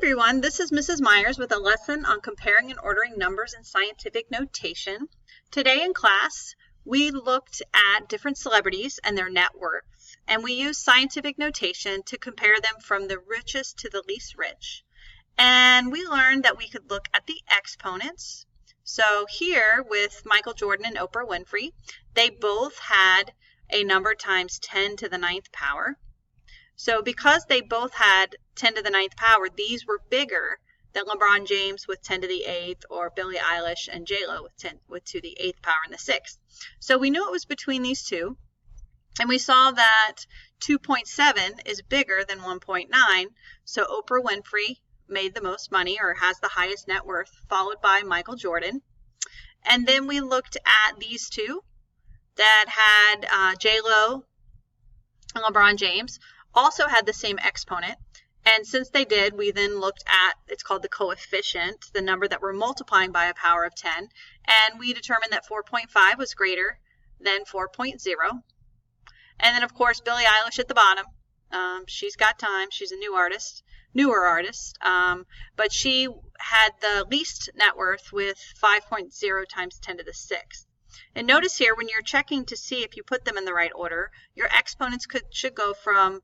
everyone, this is Mrs. Myers with a lesson on comparing and ordering numbers in scientific notation. Today in class, we looked at different celebrities and their net worth, and we used scientific notation to compare them from the richest to the least rich. And we learned that we could look at the exponents. So here with Michael Jordan and Oprah Winfrey, they both had a number times 10 to the 9th power. So because they both had 10 to the 9th power, these were bigger than LeBron James with 10 to the 8th or Billie Eilish and J-Lo with to the 8th power and the 6th. So we knew it was between these two. And we saw that 2.7 is bigger than 1.9. So Oprah Winfrey made the most money or has the highest net worth, followed by Michael Jordan. And then we looked at these two that had J-Lo and LeBron James. Also had the same exponent, and since they did, we then looked at, it's called the coefficient, the number that we're multiplying by a power of 10, and we determined that 4.5 was greater than 4.0. And then of course Billie Eilish at the bottom, she's got time, she's a newer artist, but she had the least net worth with 5.0 times 10 to the 6th. And notice here, when you're checking to see if you put them in the right order, your exponents should go from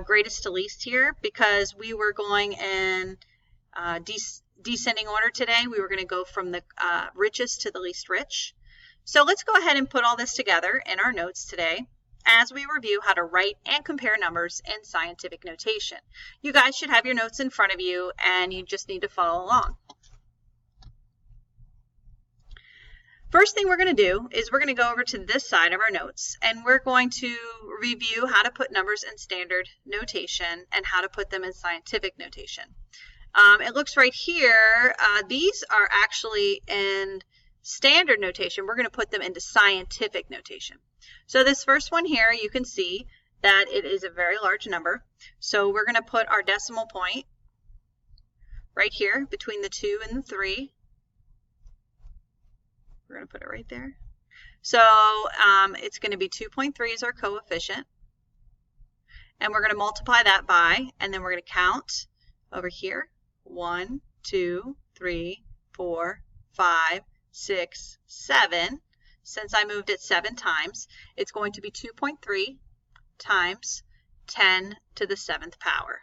greatest to least here, because we were going in descending order today. We were going to go from the richest to the least rich. So let's go ahead and put all this together in our notes today as we review how to write and compare numbers in scientific notation. You guys should have your notes in front of you, and you just need to follow along. First thing we're going to do is we're going to go over to this side of our notes, and we're going to review how to put numbers in standard notation and how to put them in scientific notation. It looks right here, these are actually in standard notation. We're going to put them into scientific notation. So this first one here, you can see that it is a very large number. So we're going to put our decimal point right here between the 2 and the 3. We're going to put it right there. So it's going to be 2.3 is our coefficient. And we're going to multiply that by, and then we're going to count over here. 1, 2, 3, 4, 5, 6, 7. Since I moved it 7 times, it's going to be 2.3 times 10 to the 7th power.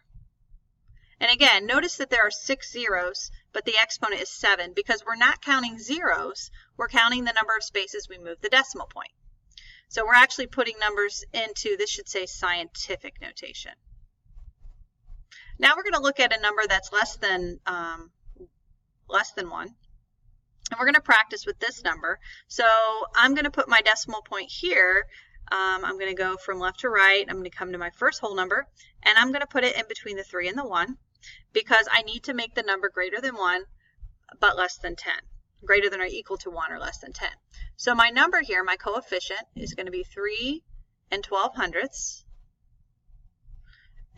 And again, notice that there are 6 zeros, but the exponent is 7 because we're not counting zeros, we're counting the number of spaces we move the decimal point. So we're actually putting numbers into, this should say scientific notation. Now we're going to look at a number that's less than 1. And we're going to practice with this number. So I'm going to put my decimal point here. I'm going to go from left to right. I'm going to come to my first whole number, and I'm going to put it in between the 3 and the 1 because I need to make the number greater than 1 but less than 10. Greater than or equal to 1 or less than 10. So my number here, my coefficient, is going to be 3 1200ths,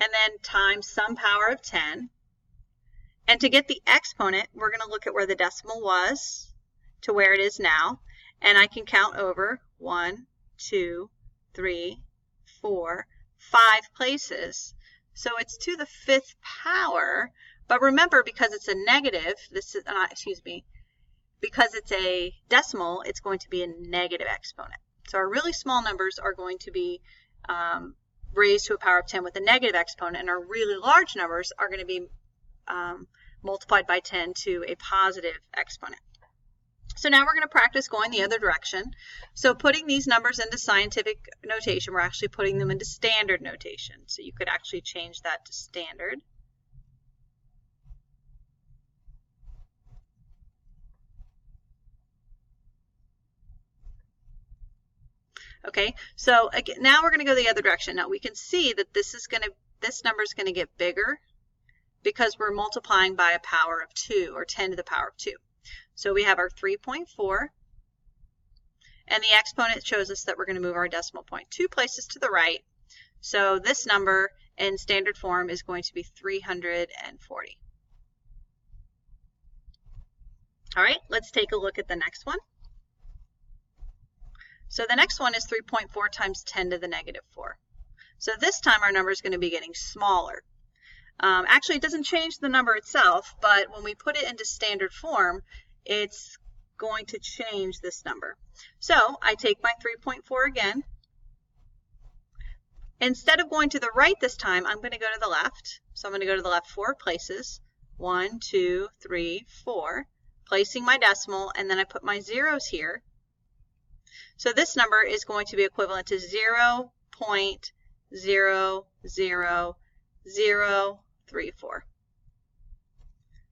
and then times some power of 10. And to get the exponent, we're going to look at where the decimal was to where it is now, and I can count over 1, 2, 3, 4, 5 places. So it's to the 5th power, but remember, because it's a negative, this is because it's a decimal, it's going to be a negative exponent. So our really small numbers are going to be raised to a power of 10 with a negative exponent, and our really large numbers are going to be multiplied by 10 to a positive exponent. So now we're going to practice going the other direction. So putting these numbers into scientific notation, we're actually putting them into standard notation. So you could actually change that to standard. Okay, so again, now we're going to go the other direction. Now we can see that this number is going to get bigger because we're multiplying by a power of 2, or 10 to the power of 2. So we have our 3.4, and the exponent shows us that we're going to move our decimal point 2 places to the right. So this number in standard form is going to be 340. All right, let's take a look at the next one. So the next one is 3.4 times 10 to the negative 4. So this time our number is going to be getting smaller. Actually, it doesn't change the number itself, but when we put it into standard form, it's going to change this number. So I take my 3.4 again. Instead of going to the right this time, I'm going to go to the left. So I'm going to go to the left 4 places. 1, 2, 3, 4. Placing my decimal, and then I put my zeros here. So this number is going to be equivalent to 0.00034.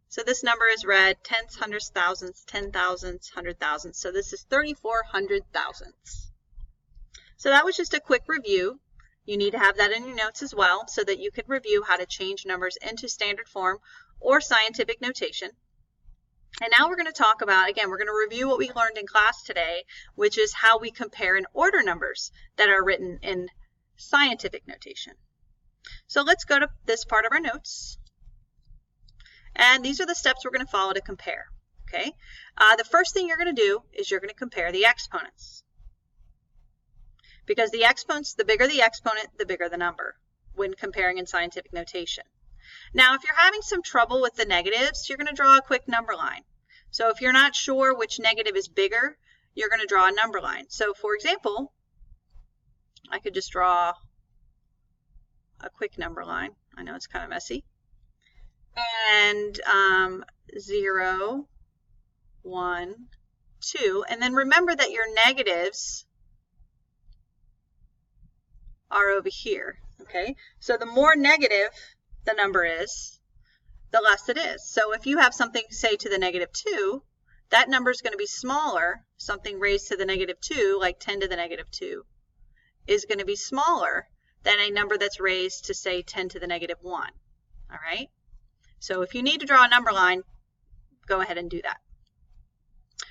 So this number is read tenths, hundredths, thousandths, 10,000ths, 100,000ths. So this is 3,400 thousandths. So that was just a quick review. You need to have that in your notes as well so that you can review how to change numbers into standard form or scientific notation. And now we're going to talk about, again, we're going to review what we learned in class today, which is how we compare and order numbers that are written in scientific notation. So let's go to this part of our notes. And these are the steps we're going to follow to compare. Okay. The first thing you're going to do is you're going to compare the exponents. Because the exponents, the bigger the exponent, the bigger the number when comparing in scientific notation. Now, if you're having some trouble with the negatives, you're going to draw a quick number line. So if you're not sure which negative is bigger, you're going to draw a number line. So for example, I could just draw a quick number line. I know it's kind of messy. And 0, 1, 2. And then remember that your negatives are over here. Okay, so the more negative the number is, the less it is. So if you have something, say, to the -2, that number is going to be smaller. Something raised to the -2, like 10 to the -2, is going to be smaller than a number that's raised to, say, 10 to the -1. All right? So if you need to draw a number line, go ahead and do that.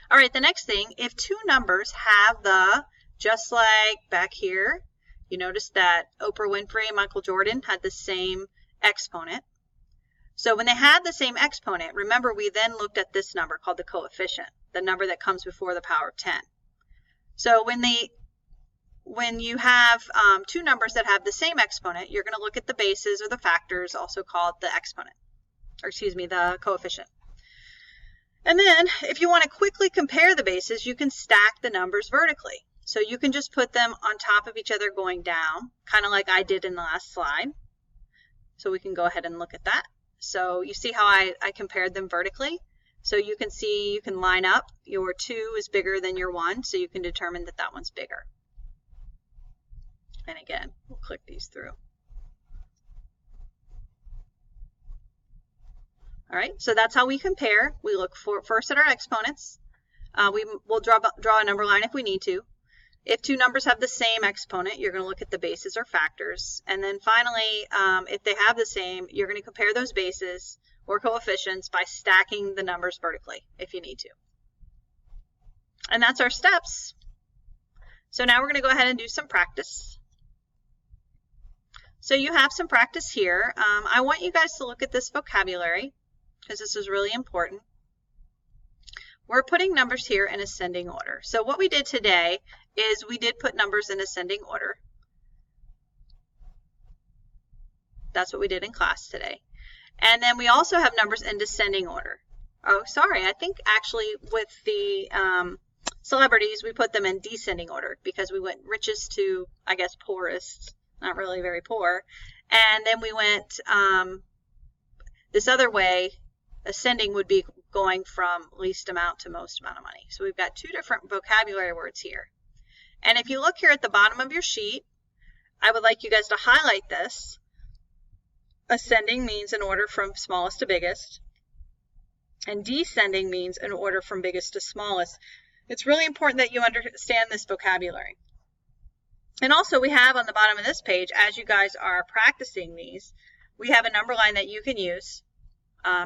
All right, the next thing, if two numbers have the, just like back here, you notice that Oprah Winfrey and Michael Jordan had the same exponent. So when they had the same exponent, remember we then looked at this number called the coefficient, the number that comes before the power of 10. So when you have two numbers that have the same exponent, you're going to look at the bases or the factors, also called the exponent, or excuse me, the coefficient. And then if you want to quickly compare the bases, you can stack the numbers vertically. So you can just put them on top of each other going down, kind of like I did in the last slide. So we can go ahead and look at that. So you see how I compared them vertically? So you can see, you can line up, your 2 is bigger than your 1, so you can determine that that one's bigger. And again, we'll click these through. All right, so that's how we compare. We look first at our exponents. We'll draw a number line if we need to. If two numbers have the same exponent, you're going to look at the bases or factors. And then finally, if they have the same, you're going to compare those bases or coefficients by stacking the numbers vertically if you need to. And that's our steps. So now we're going to go ahead and do some practice. So you have some practice here. I want you guys to look at this vocabulary because this is really important. We're putting numbers here in ascending order. So what we did today is we did put numbers in ascending order. That's what we did in class today. And then we also have numbers in descending order. Oh, sorry, I think actually with the celebrities, we put them in descending order because we went richest to, I guess, poorest, not really very poor. And then we went this other way. Ascending would be going from least amount to most amount of money. So we've got two different vocabulary words here. And if you look here at the bottom of your sheet, I would like you guys to highlight this. Ascending means in order from smallest to biggest. And descending means in order from biggest to smallest. It's really important that you understand this vocabulary. And also we have on the bottom of this page, as you guys are practicing these, we have a number line that you can use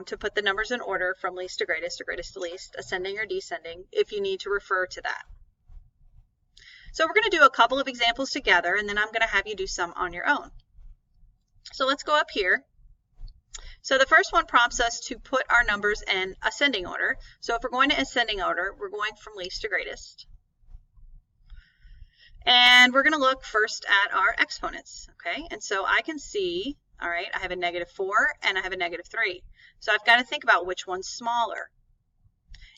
to put the numbers in order from least to greatest or greatest to least, ascending or descending, if you need to refer to that. So we're going to do a couple of examples together, and then I'm going to have you do some on your own. So let's go up here. So the first one prompts us to put our numbers in ascending order. So if we're going to ascending order, we're going from least to greatest. And we're going to look first at our exponents, okay? And so I can see, All right, I have a -4 and I have a -3. So I've got to think about which one's smaller.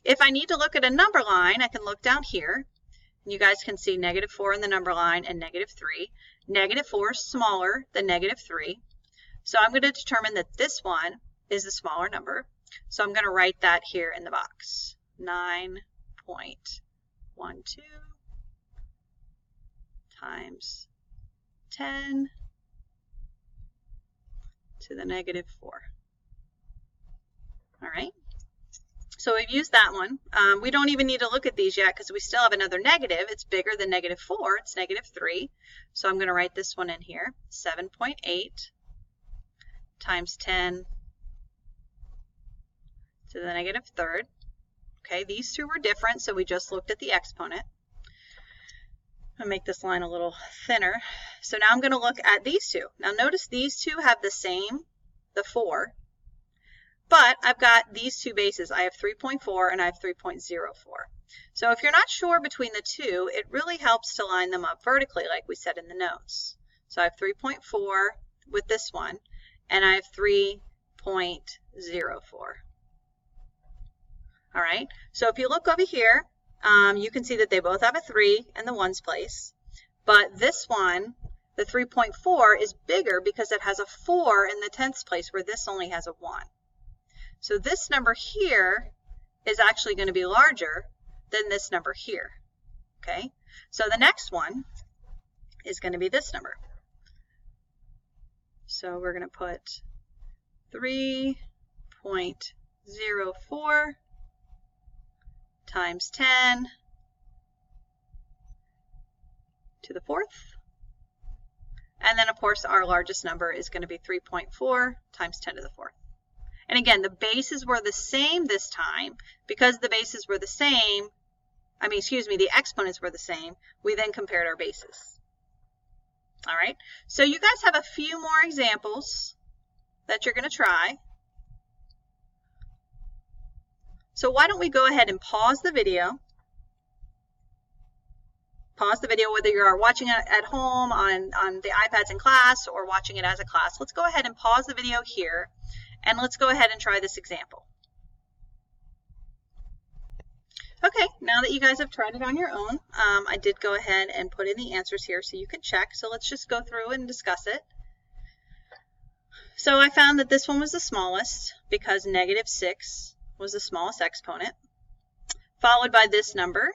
If I need to look at a number line, I can look down here. You guys can see -4 in the number line and -3. -4 is smaller than -3. So I'm going to determine that this one is the smaller number. So I'm going to write that here in the box. 9.12 times 10 to the -4. All right. So we've used that one. We don't even need to look at these yet because we still have another negative. It's bigger than -4. It's -3. So I'm going to write this one in here. 7.8 times 10 to the -3rd. Okay, these two were different, so we just looked at the exponent. I'll make this line a little thinner. So now I'm going to look at these two. Now notice these two have the same, the 4. But I've got these two bases. I have 3.4 and I have 3.04. So if you're not sure between the two, it really helps to line them up vertically like we said in the notes. So I have 3.4 with this one, and I have 3.04. All right, so if you look over here, you can see that they both have a 3 in the ones place. But this one, the 3.4, is bigger because it has a 4 in the tenths place where this only has a 1. So this number here is actually going to be larger than this number here, okay? So the next one is going to be this number. So we're going to put 3.04 times 10 to the 4th. And then, of course, our largest number is going to be 3.4 times 10 to the 4th. And again, the bases were the same this time. Because the bases were the same, the exponents were the same, we then compared our bases. All right, so you guys have a few more examples that you're going to try. So why don't we go ahead and pause the video. Pause the video whether you're watching it at home on the iPads in class or watching it as a class. Let's go ahead and pause the video here. And let's go ahead and try this example. Okay, now that you guys have tried it on your own, I did go ahead and put in the answers here so you can check. So let's just go through and discuss it. So I found that this one was the smallest because -6 was the smallest exponent, followed by this number,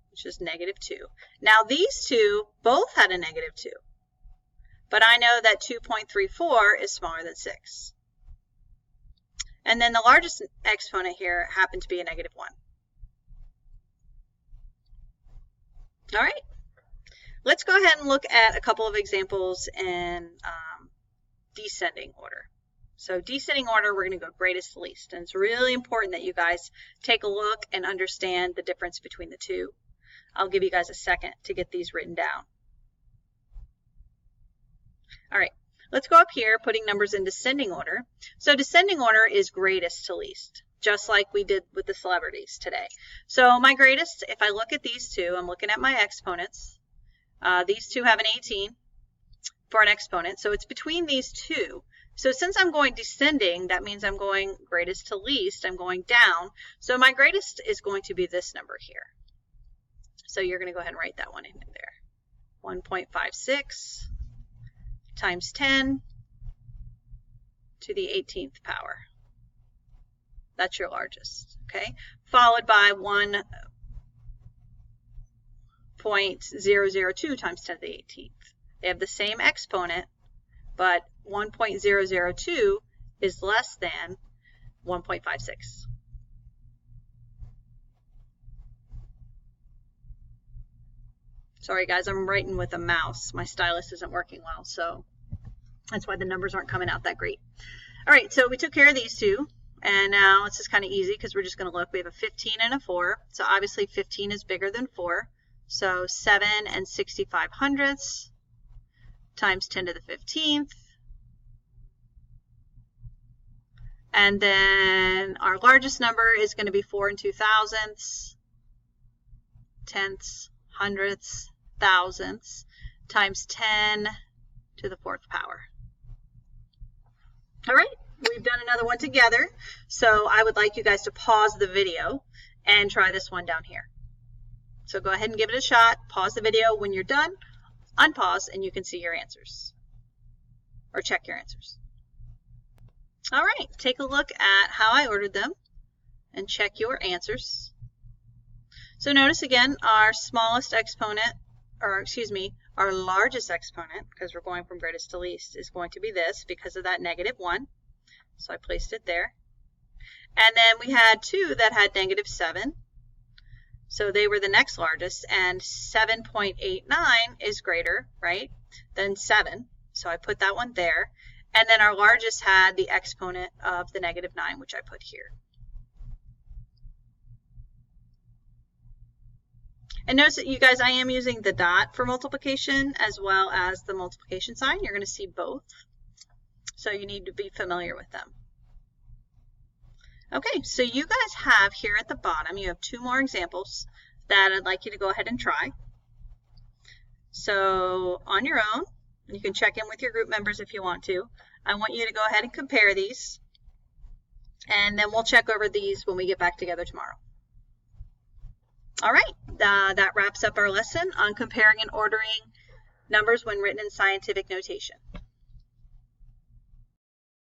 which is -2. Now these two both had a -2, but I know that 2.34 is smaller than 6. And then the largest exponent here happened to be a -1. All right, let's go ahead and look at a couple of examples in descending order. So descending order, we're going to go greatest to least. And it's really important that you guys take a look and understand the difference between the two. I'll give you guys a second to get these written down. All right. Let's go up here, putting numbers in descending order. So descending order is greatest to least, just like we did with the celebrities today. So my greatest, if I look at these two, I'm looking at my exponents. These two have an 18 for an exponent, so it's between these two. So since I'm going descending, that means I'm going greatest to least. I'm going down. So my greatest is going to be this number here. So you're going to go ahead and write that one in there. 1.56 times 10 to the 18th power. That's your largest, okay? Followed by 1.002 times 10 to the 18th. They have the same exponent, but 1.002 is less than 1.56. Sorry guys, I'm writing with a mouse. My stylus isn't working well, so that's why the numbers aren't coming out that great. All right, so we took care of these two, and now it's just kind of easy because we're just going to look. We have a 15 and a 4, so obviously 15 is bigger than 4. So 7 and 65/100ths times 10 to the 15th. And then our largest number is going to be 4 and 2,000ths, tenths, hundredths, thousandths, times 10 to the 4th power. All right, we've done another one together. So I would like you guys to pause the video and try this one down here. So go ahead and give it a shot. Pause the video. When you're done, unpause and you can see your answers or check your answers. All right, take a look at how I ordered them and check your answers. So notice again, our smallest exponent, or excuse me, our largest exponent, because we're going from greatest to least, is going to be this because of that -1. So I placed it there. And then we had 2 that had -7. So they were the next largest, and 7.89 is greater, right, than 7. So I put that one there. And then our largest had the exponent of the -9, which I put here. And notice that you guys, I am using the dot for multiplication as well as the multiplication sign. You're going to see both. So you need to be familiar with them. Okay, so you guys have here at the bottom, you have 2 more examples that I'd like you to go ahead and try. So on your own, you can check in with your group members if you want to. I want you to go ahead and compare these, and then we'll check over these when we get back together tomorrow. All right, that wraps up our lesson on comparing and ordering numbers when written in scientific notation.